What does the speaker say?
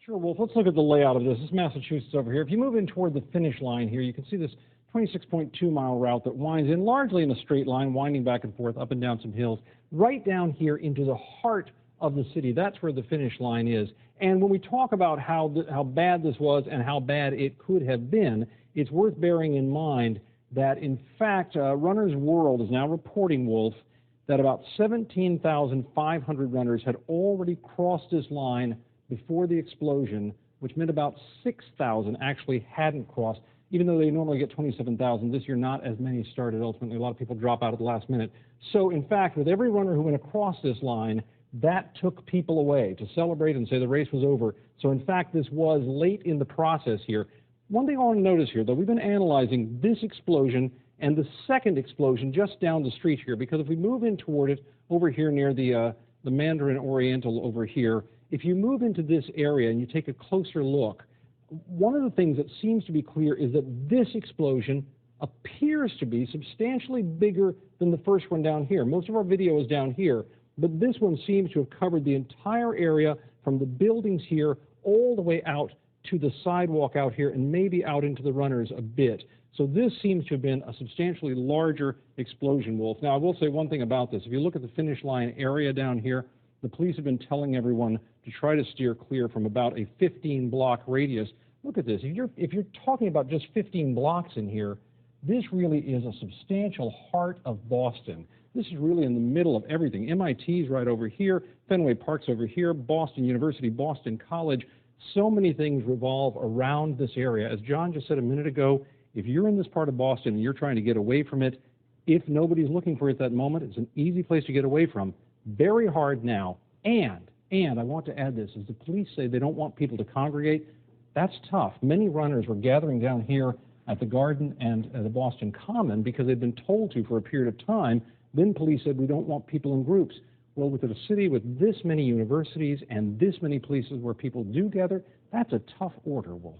Sure, Wolf. Let's look at the layout of this. This is Massachusetts over here. If you move in toward the finish line here, you can see this 26.2-mile route that winds in largely in a straight line, winding back and forth up and down some hills, right down here into the heart of the city. That's where the finish line is. And when we talk about how bad this was and how bad it could have been, it's worth bearing in mind that, in fact, Runner's World is now reporting, Wolf, that about 17,500 runners had already crossed this line before the explosion, which meant about 6,000 actually hadn't crossed. Even though they normally get 27,000, this year not as many started. Ultimately, a lot of people drop out at the last minute. So, in fact, with every runner who went across this line, that took people away to celebrate and say the race was over. So, in fact, this was late in the process here. One thing I want to notice here, though, we've been analyzing this explosion and the second explosion just down the street here, because if we move in toward it over here near the Mandarin Oriental over here, if you move into this area and you take a closer look, one of the things that seems to be clear is that this explosion appears to be substantially bigger than the first one down here. Most of our video is down here, but this one seems to have covered the entire area from the buildings here all the way out to the sidewalk out here and maybe out into the runners a bit. So this seems to have been a substantially larger explosion, Wolf. Now, I will say one thing about this. If you look at the finish line area down here, the police have been telling everyone to try to steer clear from about a 15-block radius. Look at this. If you're talking about just 15 blocks in here, this really is a substantial heart of Boston. This is really in the middle of everything. MIT's right over here, Fenway Park's over here, Boston University, Boston College. So many things revolve around this area. As John just said a minute ago, if you're in this part of Boston and you're trying to get away from it, if nobody's looking for it at that moment, it's an easy place to get away from. Very hard now. And I want to add this, as the police say they don't want people to congregate, that's tough. Many runners were gathering down here at the Garden and the Boston Common because they'd been told to for a period of time. Then police said we don't want people in groups. Well, with a city with this many universities and this many places where people do gather, that's a tough order, Wolf.